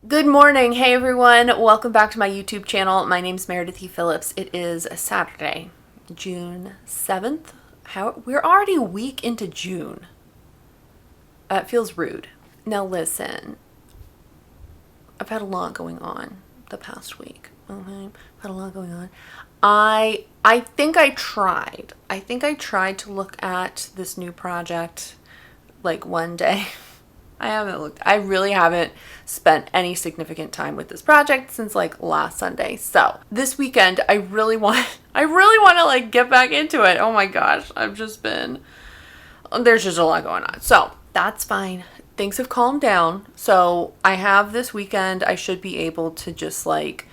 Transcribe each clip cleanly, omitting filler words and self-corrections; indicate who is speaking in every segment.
Speaker 1: Good morning. Hey everyone. Welcome back to my YouTube channel. My name's Meredith E. Phillips. It is Saturday, June 7th. We're already a week into June. It feels rude. Now listen, I've had a lot going on the past week. Okay? I've had a lot going on. I think I tried. I think I tried to look at this new project like one day. I really haven't spent any significant time with this project since like last Sunday. So this weekend, I really want to like get back into it. Oh my gosh. There's just a lot going on. So that's fine. Things have calmed down. So I have this weekend. I should be able to just like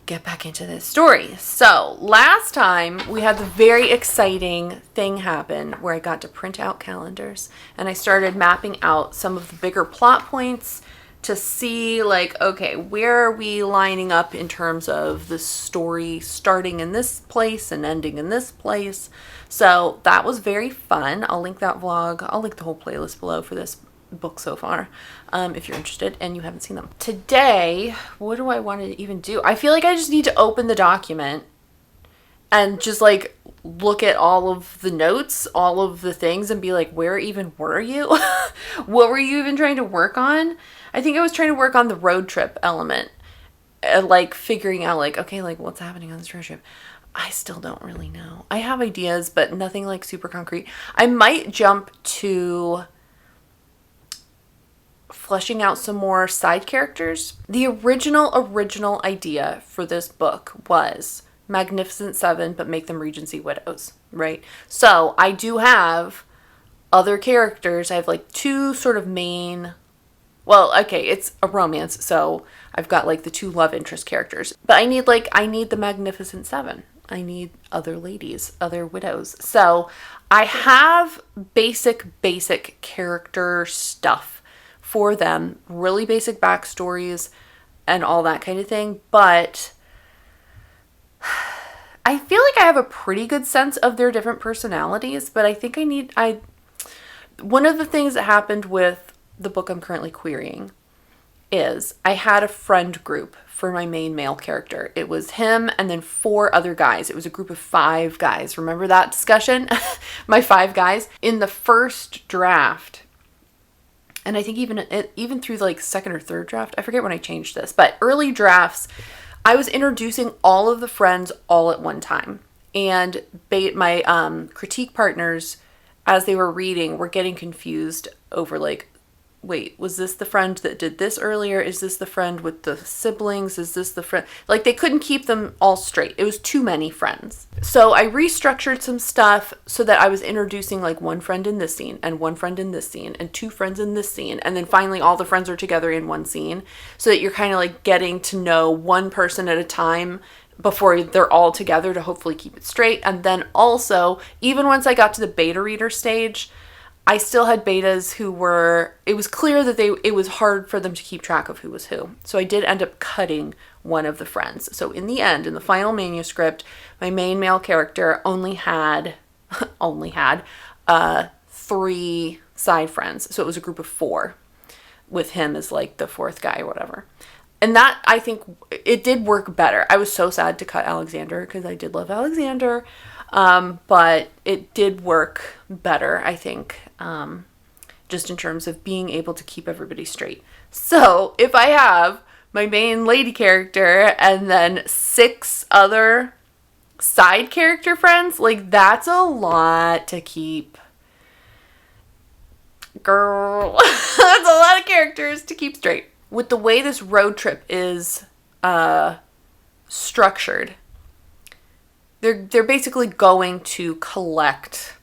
Speaker 1: get back into this story. So last time we had the very exciting thing happen where I got to print out calendars and I started mapping out some of the bigger plot points to see like, okay, where are we lining up in terms of the story starting in this place and ending in this place. So that was very fun. I'll link that vlog. I'll link the whole playlist below for this book so far, if you're interested and you haven't seen them. Today, what do I want to even do? I feel like I just need to open the document and just like look at all of the notes, all of the things, and be like, where even were you? What were you even trying to work on? I think I was trying to work on the road trip element, like figuring out like, okay, like what's happening on this road trip. I still don't really know. I have ideas, but nothing like super concrete. I might jump to fleshing out some more side characters. The original idea for this book was Magnificent Seven, but make them Regency widows, right? So I do have other characters. I have like two sort of main, well, okay, it's a romance, so I've got like the two love interest characters, but I need the Magnificent Seven. I need other ladies, other widows. So I have basic character stuff for them, really basic backstories and all that kind of thing, but I feel like I have a pretty good sense of their different personalities, but I think one of the things that happened with the book I'm currently querying is I had a friend group for my main male character. It was him and then 4 other guys. It was a group of 5 guys. Remember that discussion? My 5 guys. In the first draft, and I think even through like second or third draft, I forget when I changed this, but early drafts, I was introducing all of the friends all at one time. And my critique partners, as they were reading, were getting confused over like, wait, was this the friend that did this earlier? Is this the friend with the siblings? Is this the friend? Like they couldn't keep them all straight. It was too many friends. So I restructured some stuff so that I was introducing like one friend in this scene and one friend in this scene and 2 friends in this scene. And then finally all the friends are together in one scene so that you're kind of like getting to know one person at a time before they're all together to hopefully keep it straight. And then also, even once I got to the beta reader stage, I still had betas it was clear that it was hard for them to keep track of who was who. So I did end up cutting one of the friends. So in the end, in the final manuscript, my main male character only had 3 side friends. So it was a group of 4 with him as like the 4th guy or whatever. And that, I think, it did work better. I was so sad to cut Alexander because I did love Alexander. But it did work better, I think, just in terms of being able to keep everybody straight. So if I have my main lady character and then 6 other side character friends, like that's a lot to keep. Girl, that's a lot of characters to keep straight. With the way this road trip is structured, they're basically going to collect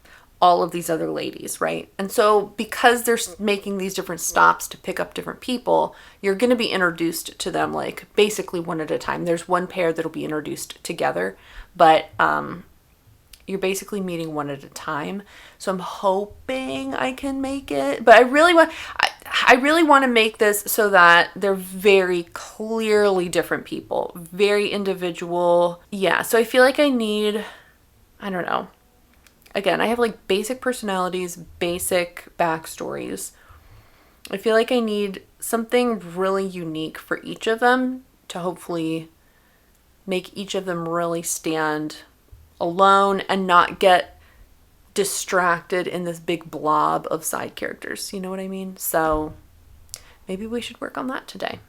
Speaker 1: all of these other ladies, right? And so because they're making these different stops to pick up different people, you're going to be introduced to them like basically one at a time. There's one pair that'll be introduced together, but you're basically meeting one at a time. So I'm hoping I can make it, but I really want to make this so that they're very clearly different people, very individual. Yeah, so I feel like I don't know. Again, I have like basic personalities, basic backstories. I feel like I need something really unique for each of them to hopefully make each of them really stand alone and not get distracted in this big blob of side characters. You know what I mean? So maybe we should work on that today,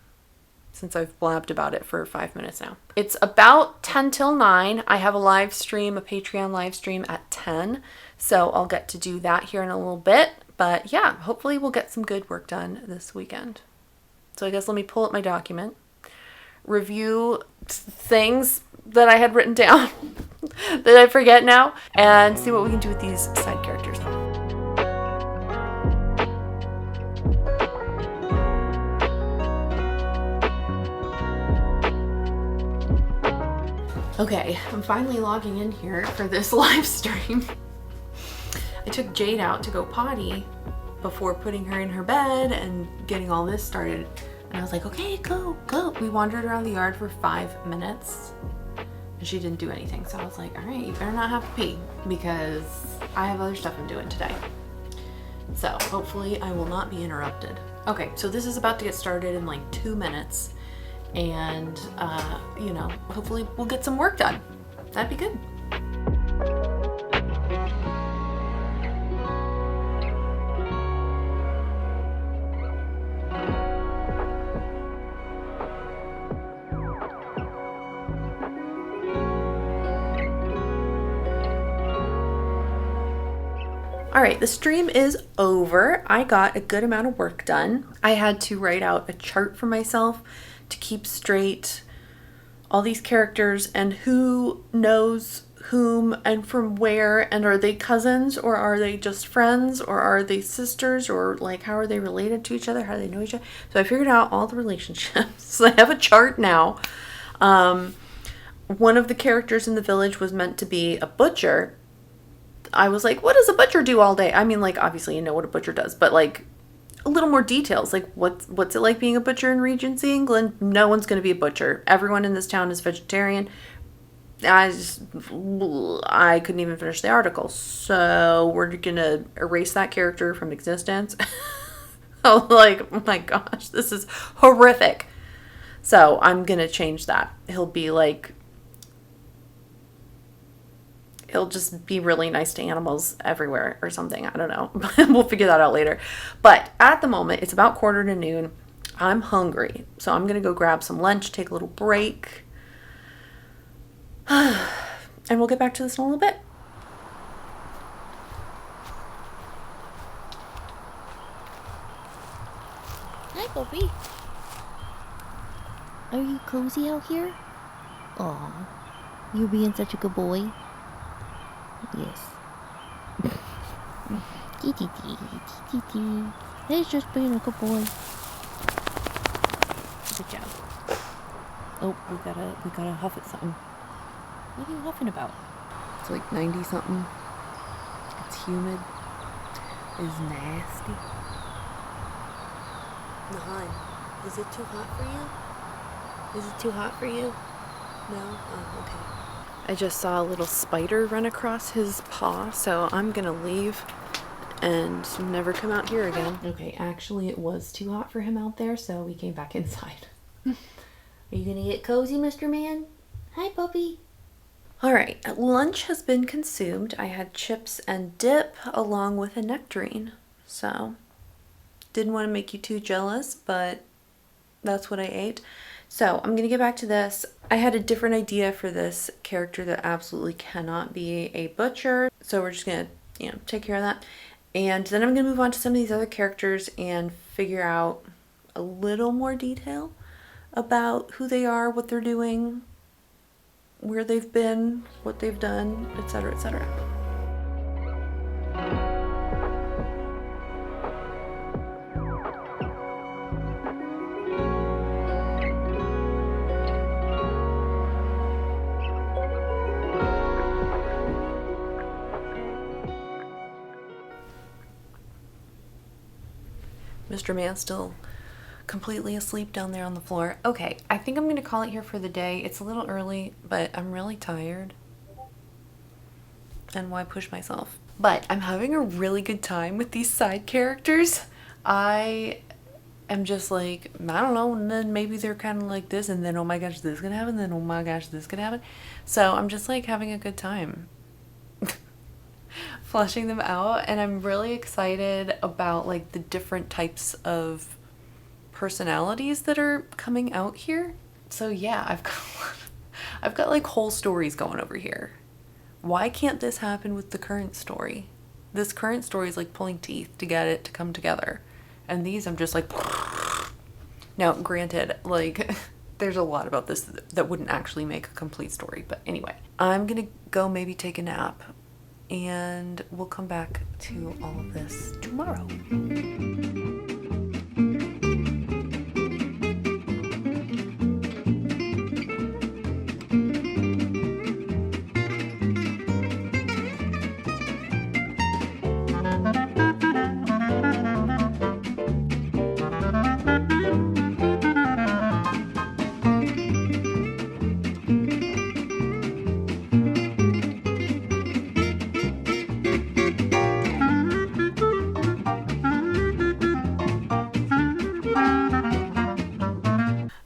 Speaker 1: since I've blabbed about it for 5 minutes now. It's about 10 till 9. I have a live stream, a Patreon live stream at 10. So I'll get to do that here in a little bit. But yeah, hopefully we'll get some good work done this weekend. So I guess let me pull up my document, review things that I had written down that I forget now, and see what we can do with these side characters. Okay, I'm finally logging in here for this live stream. I took Jade out to go potty before putting her in her bed and getting all this started. And I was like, okay, go. We wandered around the yard for 5 minutes and she didn't do anything. So I was like, all right, you better not have to pee because I have other stuff I'm doing today. So hopefully I will not be interrupted. Okay, so this is about to get started in like 2 minutes. And, you know, hopefully we'll get some work done. That'd be good. All right, the stream is over. I got a good amount of work done. I had to write out a chart for myself to keep straight all these characters and who knows whom and from where, and are they cousins or are they just friends or are they sisters, or like how are they related to each other, how do they know each other. So I figured out all the relationships. So I have a chart now. One of the characters in the village was meant to be a butcher. I was like, what does a butcher do all day? I mean, like, obviously you know what a butcher does, but like a little more details, like what's it like being a butcher in Regency, England? No one's going to be a butcher. Everyone in this town is vegetarian. I couldn't even finish the article, so we're going to erase that character from existence. I was like, oh my gosh, this is horrific. So I'm going to change that. He'll just be really nice to animals everywhere or something. I don't know. We'll figure that out later. But at the moment, it's about 12:45. I'm hungry. So I'm going to go grab some lunch, take a little break. And we'll get back to this in a little bit.
Speaker 2: Hi, Bobby. Are you cozy out here? Aw, you being such a good boy. Yes. He's just being a good boy. Good job. Oh, we gotta huff at something. What are you huffing about?
Speaker 1: It's like 90 something. It's humid. It's nasty.
Speaker 2: Nahan, is it too hot for you? Is it too hot for you? No? Oh, okay.
Speaker 1: I just saw a little spider run across his paw, so I'm gonna leave and never come out here again. Okay, actually it was too hot for him out there, so we came back inside.
Speaker 2: Are you gonna get cozy, Mr. Man? Hi, puppy.
Speaker 1: All right, lunch has been consumed. I had chips and dip along with a nectarine, so didn't want to make you too jealous, but that's what I ate. So I'm going to get back to this. I had a different idea for this character that absolutely cannot be a butcher. So we're just going to, take care of that. And then I'm going to move on to some of these other characters and figure out a little more detail about who they are, what they're doing, where they've been, what they've done, etc., etc. Mr. Man's still completely asleep down there on the floor. Okay, I think I'm going to call it here for the day. It's a little early, but I'm really tired. And why push myself? But I'm having a really good time with these side characters. I am just like, I don't know, and then maybe they're kind of like this, and then oh my gosh, this could happen, then oh my gosh, this could happen. So I'm just like having a good time fleshing them out, and I'm really excited about like the different types of personalities that are coming out here. So yeah, I've got like whole stories going over here. Why can't this happen with the current story? This current story is like pulling teeth to get it to come together. And these I'm just like now granted, like there's a lot about this that wouldn't actually make a complete story, but anyway, I'm gonna go maybe take a nap and we'll come back to all of this tomorrow.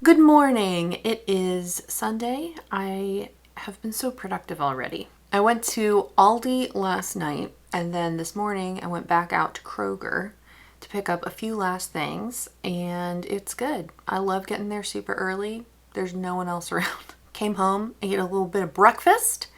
Speaker 1: Good morning. It is Sunday. I have been so productive already. I went to Aldi last night, and then this morning I went back out to Kroger to pick up a few last things, and it's good. I love getting there super early. There's no one else around. Came home, ate a little bit of breakfast,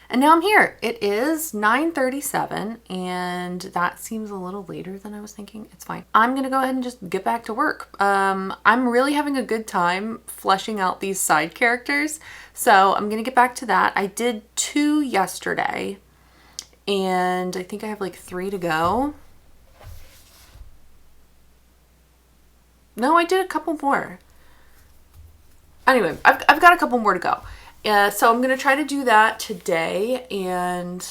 Speaker 1: and now I'm here. It is 9:37, and that seems a little later than I was thinking. It's fine. I'm going to go ahead and just get back to work. I'm really having a good time fleshing out these side characters, so I'm going to get back to that. I did 2 yesterday, and I think I have like 3 to go. No, I did a couple more. Anyway, I've got a couple more to go. So I'm going to try to do that today and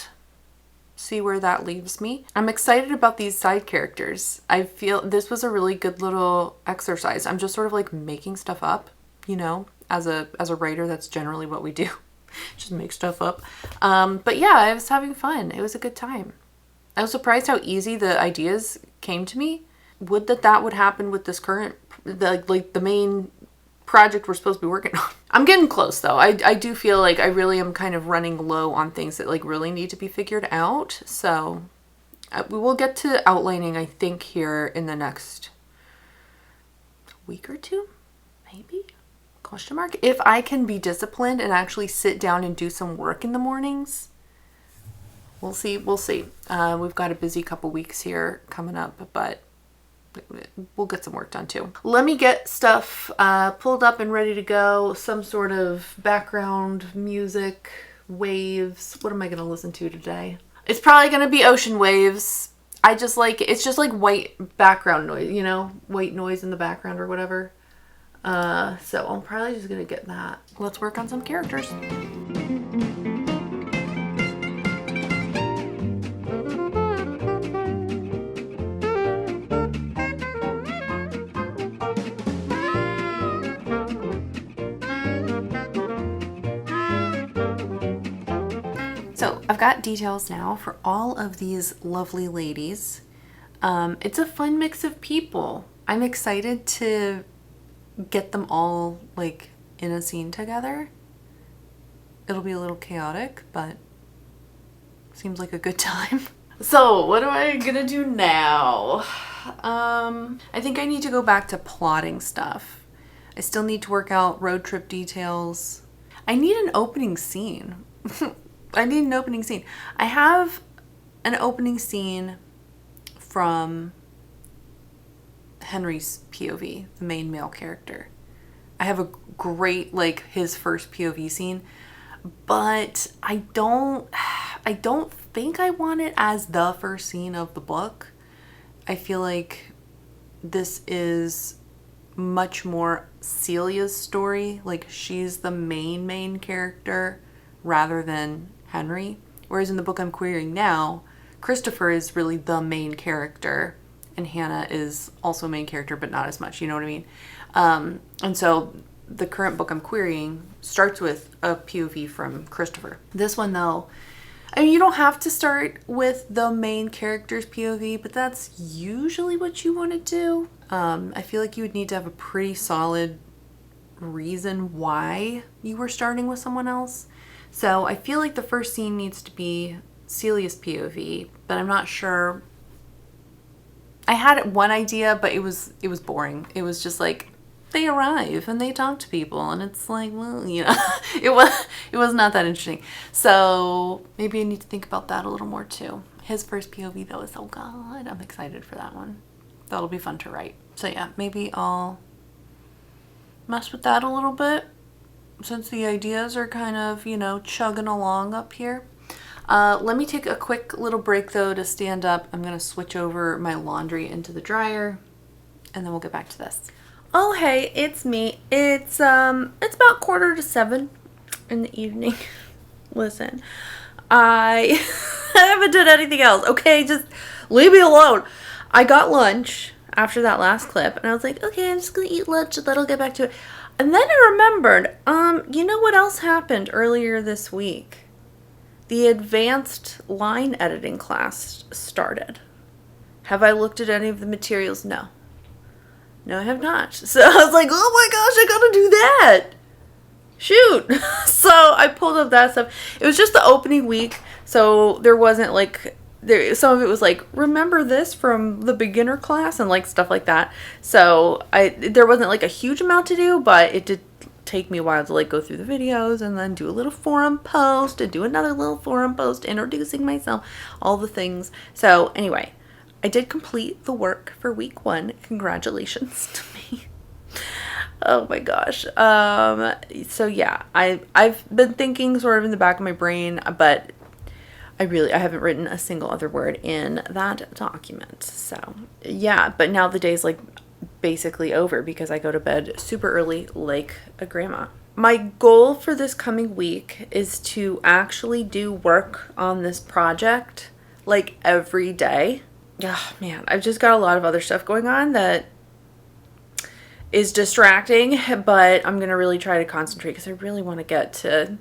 Speaker 1: see where that leaves me. I'm excited about these side characters. I feel this was a really good little exercise. I'm just sort of like making stuff up, you know, as a writer, that's generally what we do. Just make stuff up. But yeah, I was having fun. It was a good time. I was surprised how easy the ideas came to me. Would that would happen with this current, like the main project we're supposed to be working on. I'm getting close though. I do feel like I really am kind of running low on things that like really need to be figured out. So we will get to outlining, I think, here in the next week or 2, maybe? Question mark. If I can be disciplined and actually sit down and do some work in the mornings. We'll see. We'll see. We've got a busy couple weeks here coming up, but we'll get some work done too. Let me get stuff pulled up and ready to go. Some sort of background music, waves. What am I going to listen to today? It's probably going to be ocean waves. I just like, it's just like white background noise, you know, white noise in the background or whatever. So I'm probably just going to get that. Let's work on some characters. So I've got details now for all of these lovely ladies. It's a fun mix of people. I'm excited to get them all like in a scene together. It'll be a little chaotic, but seems like a good time. So what am I gonna do now? I think I need to go back to plotting stuff. I still need to work out road trip details. I need an opening scene. I need an opening scene. I have an opening scene from Henry's POV, the main male character. I have a great, like, his first POV scene, but I don't think I want it as the first scene of the book. I feel like this is much more Celia's story. Like, she's the main character rather than Henry. Whereas in the book I'm querying now, Christopher is really the main character and Hannah is also a main character, but not as much, you know what I mean? And so the current book I'm querying starts with a POV from Christopher. This one though, I mean, you don't have to start with the main character's POV, but that's usually what you want to do. I feel like you would need to have a pretty solid reason why you were starting with someone else. So I feel like the first scene needs to be Celia's POV, but I'm not sure. I had one idea, but it was boring. It was just like they arrive and they talk to people, and it's like, well, you know, it was not that interesting. So maybe I need to think about that a little more too. His first POV though is so good. I'm excited for that one. That'll be fun to write. So yeah, maybe I'll mess with that a little bit since the ideas are kind of, you know, chugging along up here. Let me take a quick little break though to stand up. I'm gonna switch over my laundry into the dryer, and then we'll get back to this. Oh hey, it's me. It's about 6:45 in the evening. Listen, I haven't done anything else. Okay, just leave me alone. I got lunch after that last clip, and I was like, okay, I'm just gonna eat lunch and then I'll get back to it. And then I remembered, you know what else happened earlier this week? The advanced line editing class started. Have I looked at any of the materials? No. No, I have not. So I was like, oh my gosh, I gotta do that. Shoot. So I pulled up that stuff. It was just the opening week, so there wasn't like, some of it was like, remember this from the beginner class and like stuff like that. So there wasn't like a huge amount to do, but it did take me a while to like go through the videos and then do a little forum post and do another little forum post introducing myself, all the things. So anyway, I did complete the work for week 1. Congratulations to me. Oh my gosh. So yeah, I've been thinking sort of in the back of my brain, but I haven't written a single other word in that document. So yeah, but now the day's like basically over because I go to bed super early like a grandma. My goal for this coming week is to actually do work on this project like every day. Oh man, I've just got a lot of other stuff going on that is distracting, but I'm gonna really try to concentrate because I really want to get to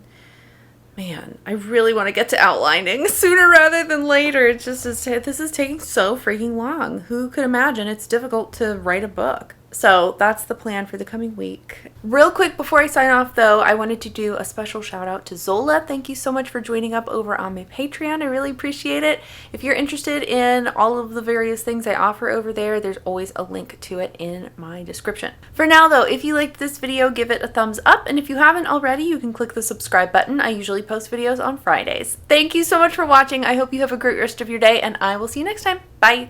Speaker 1: outlining sooner rather than later. It's just, this is taking so freaking long. Who could imagine it's difficult to write a book? So that's the plan for the coming week. Real quick before I sign off though, I wanted to do a special shout out to Zola. Thank you so much for joining up over on my Patreon. I really appreciate it. If you're interested in all of the various things I offer over there, there's always a link to it in my description. For now though, if you liked this video, give it a thumbs up. And if you haven't already, you can click the subscribe button. I usually post videos on Fridays. Thank you so much for watching. I hope you have a great rest of your day, and I will see you next time. Bye.